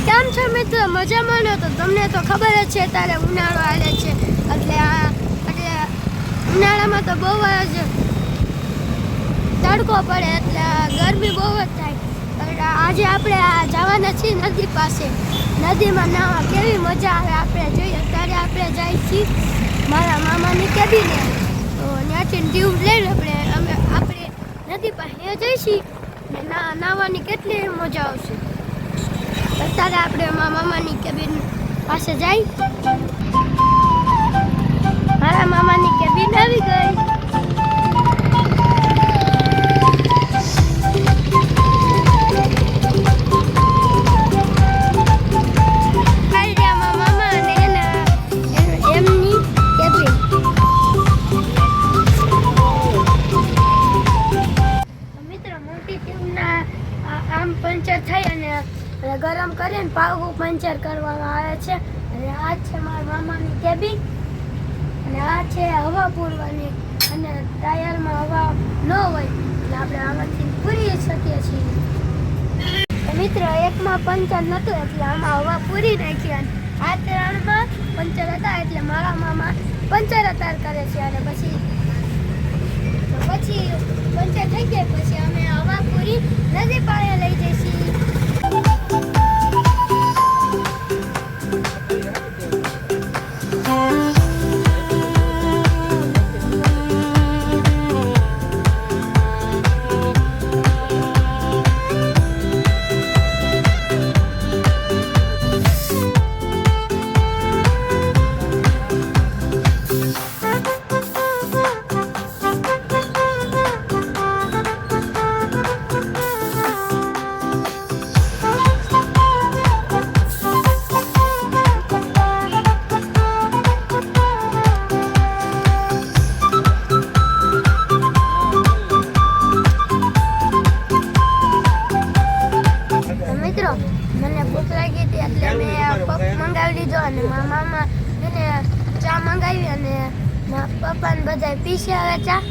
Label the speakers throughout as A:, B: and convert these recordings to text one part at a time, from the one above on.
A: કેમ છો મિત્રો? મજામાં નો? તો તમને તો ખબર જ છે તારે ઉનાળો આવે છે એટલે ઉનાળામાં તો બહુ જ તડકો પડે એટલે ગરમી બહુ જ થાય. આજે આપણે જવાના છીએ નદી પાસે. નદીમાં નાવા કેવી મજા આવે આપણે જોઈએ. અત્યારે આપણે જાય છીએ મારા મામાની કેબીને, તો ત્યાંથી ટ્યુબ લઈને આપણે નદી પાસે જઈશું ને નાવાની કેટલી મજા આવશે. અત્યારે આપણે મામાની કેબિન પાસે જઈ. મારા મામાની કેબિન આવી ગઈ. આમ પંચર થઈ અને ગરમ કરીને પાવું પંચર કરવામાં આવે છે. અને આ છે મારા મામાની કેબિન અને આ છે હવા પૂરવાની, અને ટાયરમાં હવા ન હોય એટલે આપણે આમાંથી પૂરી શકીએ છીએ. મિત્ર, એકમાં પંચર નહોતું એટલે આમાં હવા પૂરી નાખી, અને આ ત્રણમાં પંચર હતા એટલે મારા મામા પંચર અતાર કરે છે. અને પછી પંચર થઈ જાય પછી અમે હવા પૂરી નદી પાળે લઈ જઈશું. મને ભૂખ લાગી હતી એટલે મેં પફ મંગાવી લીધો, અને મારા મામા એને ચા મંગાવી અને મારા પપ્પાને બધા પીસે આવે ચા.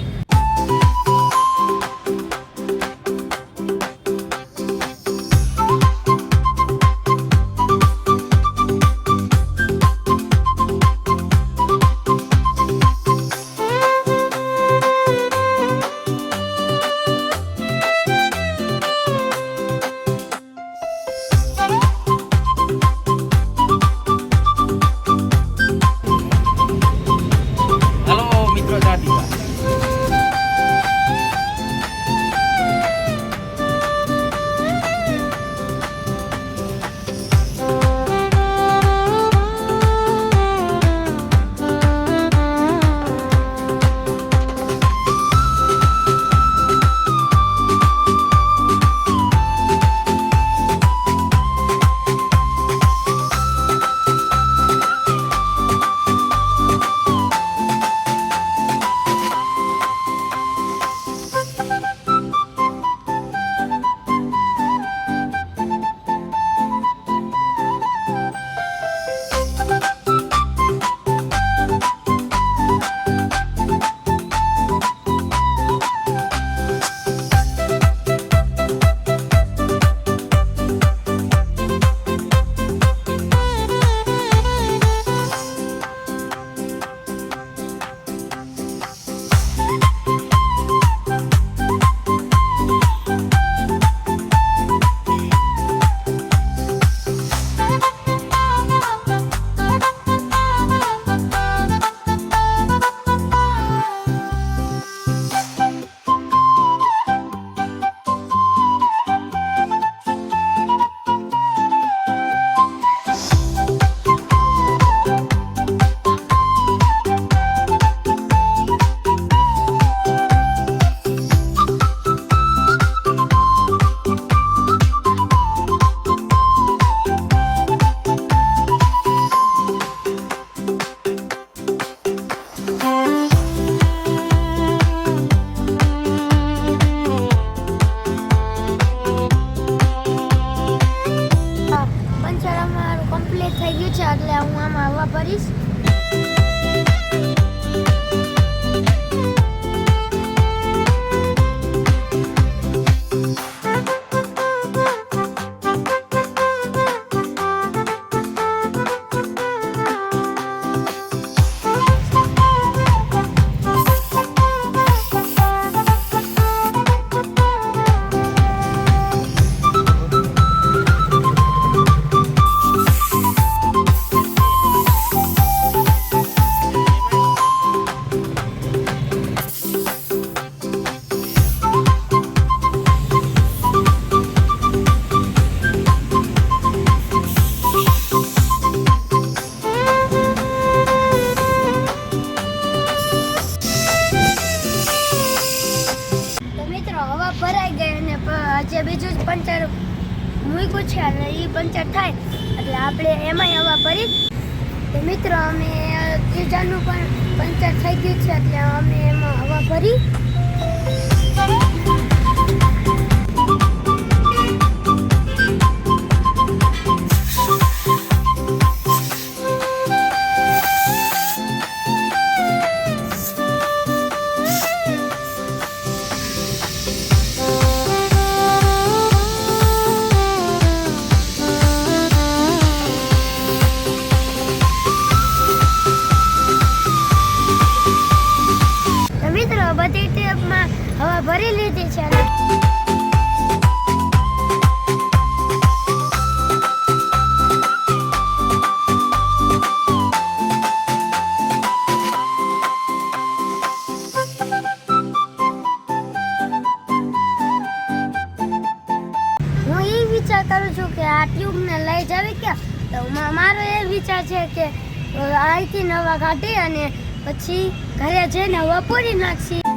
A: એટલે હું આમાં હવા ભરીશ. એ પંચર થાય એટલે આપણે એમાંય હવા ભરી. તો મિત્રો અમે ત્રીજાનું પણ પંચર થઈ ગયું છે એટલે અમે એમાં હવા ભરી. બધી ટેપમાં હવા ભરી લીધી છે. હું એ વિચાર કરું છું કે આ ટ્યુબને લઈ જાવી ક્યાં, તો મારો એ વિચાર છે કે અહીંથી નવા કાઢી અને પછી ઘરે જઈને હવા પૂરી નાખશી.